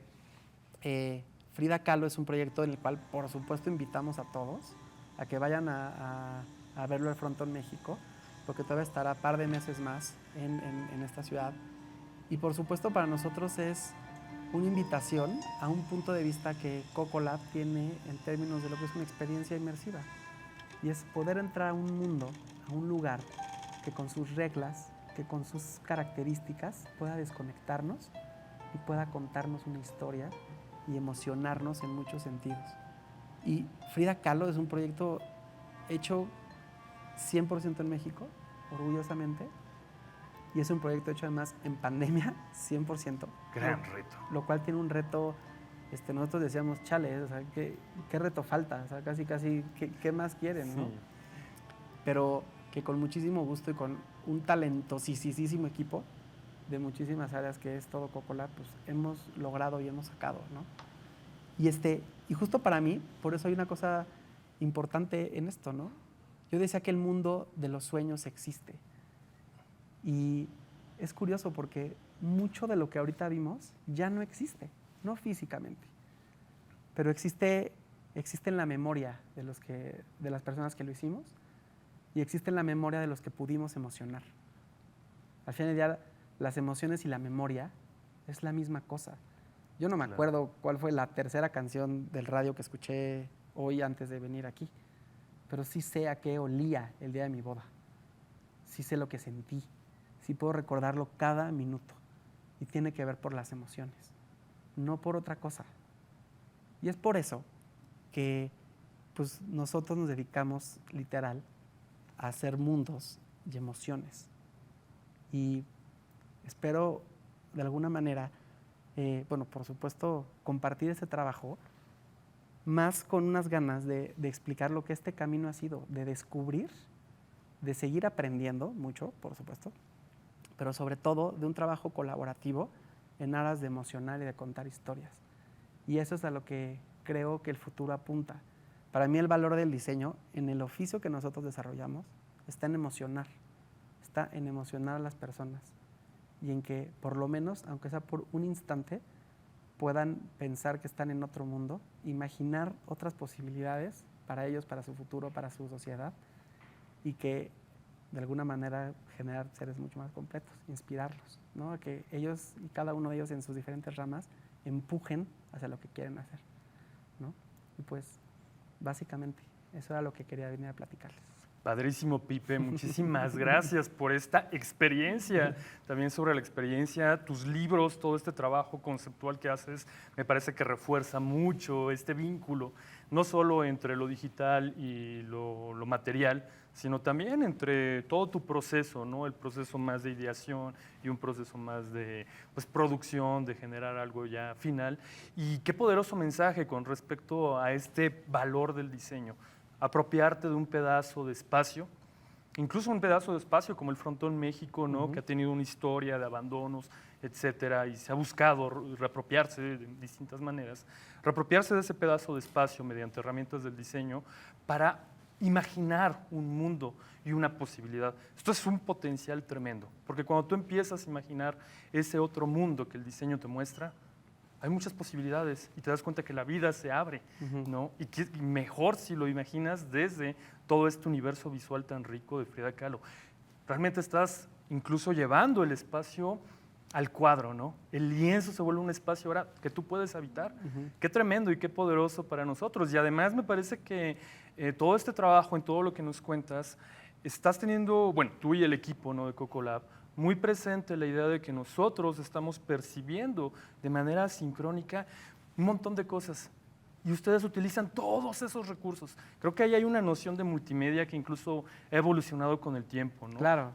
Frida Kahlo es un proyecto en el cual por supuesto invitamos a todos a que vayan a verlo al Frontón México, porque todavía estará un par de meses más en esta ciudad. Y por supuesto para nosotros es una invitación a un punto de vista que Cocolab tiene en términos de lo que es una experiencia inmersiva. Y es poder entrar a un mundo, a un lugar que con sus reglas, que con sus características pueda desconectarnos y pueda contarnos una historia y emocionarnos en muchos sentidos. Y Frida Kahlo es un proyecto hecho 100% en México, orgullosamente, y es un proyecto hecho además en pandemia, 100%. Gran reto. Lo cual tiene un reto, nosotros decíamos, chale, o sea, ¿qué reto falta? O sea, casi, ¿qué más quieren? ¿No? Sí. Pero que con muchísimo gusto y con un talentosísimo equipo de muchísimas áreas que es todo Cocolab, pues hemos logrado y hemos sacado, ¿no? Y justo para mí, por eso hay una cosa importante en esto, ¿no? Yo decía que el mundo de los sueños existe. Y es curioso porque mucho de lo que ahorita vimos ya no existe, no físicamente, pero existe en la memoria de las personas que lo hicimos y existe en la memoria de los que pudimos emocionar. Al final del día, las emociones y la memoria es la misma cosa. Yo no me acuerdo cuál fue la tercera canción del radio que escuché hoy antes de venir aquí, pero sí sé a qué olía el día de mi boda. Sí sé lo que sentí. Sí puedo recordarlo cada minuto. Y tiene que ver por las emociones, no por otra cosa. Y es por eso que pues, nosotros nos dedicamos literal a hacer mundos y emociones. Y espero de alguna manera, por supuesto, compartir ese trabajo más con unas ganas de explicar lo que este camino ha sido, de descubrir, de seguir aprendiendo mucho, por supuesto, pero sobre todo de un trabajo colaborativo en aras de emocionar y de contar historias. Y eso es a lo que creo que el futuro apunta. Para mí el valor del diseño, en el oficio que nosotros desarrollamos, está en emocionar a las personas y en que por lo menos, aunque sea por un instante, puedan pensar que están en otro mundo, imaginar otras posibilidades para ellos, para su futuro, para su sociedad, y que de alguna manera generar seres mucho más completos, inspirarlos, ¿no? A que ellos y cada uno de ellos en sus diferentes ramas empujen hacia lo que quieren hacer, ¿no? Y pues básicamente eso era lo que quería venir a platicarles. Padrísimo, Pipe. Muchísimas gracias por esta experiencia. También sobre la experiencia, tus libros, todo este trabajo conceptual que haces, me parece que refuerza mucho este vínculo, no solo entre lo digital y lo material, sino también entre todo tu proceso, ¿no? El proceso más de ideación y un proceso más de producción, de generar algo ya final. Y qué poderoso mensaje con respecto a este valor del diseño. Apropiarte de un pedazo de espacio, incluso un pedazo de espacio como el Frontón México, ¿no? Que ha tenido una historia de abandonos, etcétera, y se ha buscado reapropiarse de distintas maneras, reapropiarse de ese pedazo de espacio mediante herramientas del diseño para imaginar un mundo y una posibilidad. Esto es un potencial tremendo, porque cuando tú empiezas a imaginar ese otro mundo que el diseño te muestra, hay muchas posibilidades y te das cuenta que la vida se abre, ¿no? Y que mejor si lo imaginas desde todo este universo visual tan rico de Frida Kahlo. Realmente estás incluso llevando el espacio al cuadro, ¿no? El lienzo se vuelve un espacio ahora que tú puedes habitar. Qué tremendo y qué poderoso para nosotros. Y además me parece que todo este trabajo, en todo lo que nos cuentas, estás teniendo, bueno, tú y el equipo, ¿no? de Cocolab, muy presente la idea de que nosotros estamos percibiendo de manera sincrónica un montón de cosas y ustedes utilizan todos esos recursos. Creo que ahí hay una noción de multimedia que incluso ha evolucionado con el tiempo, ¿no? Claro.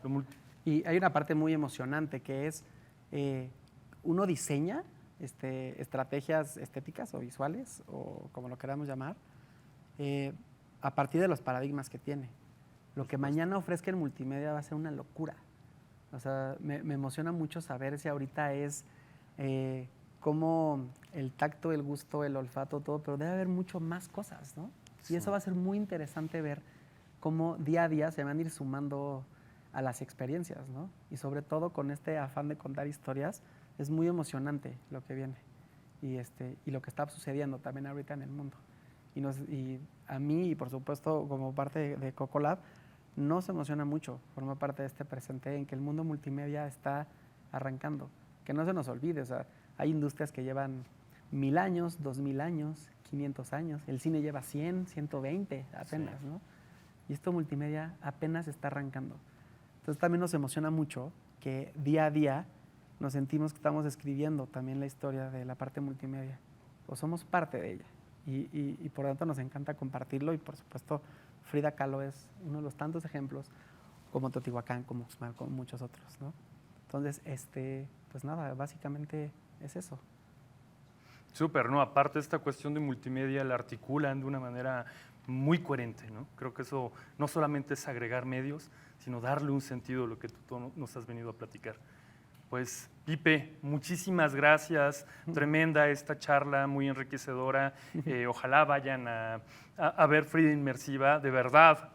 Y hay una parte muy emocionante que es, uno diseña estrategias estéticas o visuales, o como lo queramos llamar, a partir de los paradigmas que tiene. Lo que mañana ofrezca en multimedia va a ser una locura. O sea, me emociona mucho saber si ahorita es cómo el tacto, el gusto, el olfato, todo, pero debe haber mucho más cosas, ¿no? Y eso va a ser muy interesante ver cómo día a día se van a ir sumando a las experiencias, ¿no? Y sobre todo con este afán de contar historias, es muy emocionante lo que viene y lo que está sucediendo también ahorita en el mundo. Y a mí, y por supuesto, como parte de Cocolab, nos emociona mucho formar parte de este presente en que el mundo multimedia está arrancando. Que no se nos olvide, o sea, hay industrias que llevan 1000 años, 2000 años, 500 años. El cine lleva 100, 120 apenas, ¿no? Y esto multimedia apenas está arrancando. Entonces también nos emociona mucho que día a día nos sentimos que estamos escribiendo también la historia de la parte multimedia, o somos parte de ella. Y por lo tanto nos encanta compartirlo y por supuesto Frida Kahlo es uno de los tantos ejemplos, como Teotihuacán, como Uxmal, como muchos otros, ¿no? Entonces, pues nada, básicamente es eso. Súper, ¿no? Aparte esta cuestión de multimedia la articulan de una manera muy coherente, ¿no? Creo que eso no solamente es agregar medios, sino darle un sentido a lo que tú nos has venido a platicar. Pues, Pipe, muchísimas gracias. Tremenda esta charla, muy enriquecedora. Ojalá vayan a ver Frida Inmersiva. De verdad,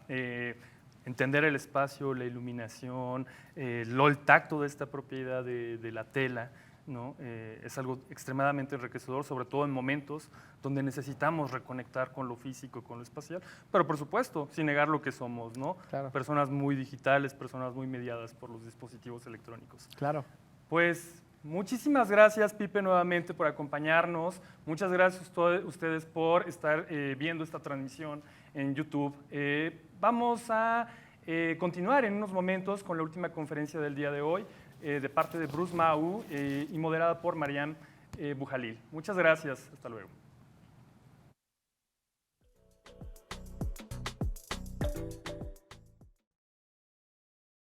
entender el espacio, la iluminación, el tacto de esta propiedad de la tela, ¿no? Es algo extremadamente enriquecedor, sobre todo en momentos donde necesitamos reconectar con lo físico, con lo espacial, pero por supuesto, sin negar lo que somos, ¿no? Claro. Personas muy digitales, personas muy mediadas por los dispositivos electrónicos. Claro. Pues muchísimas gracias, Pipe, nuevamente por acompañarnos. Muchas gracias a ustedes por estar viendo esta transmisión en YouTube. Vamos a continuar en unos momentos con la última conferencia del día de hoy, de parte de Bruce Mau y moderada por Mariam Bujalil. Muchas gracias. Hasta luego.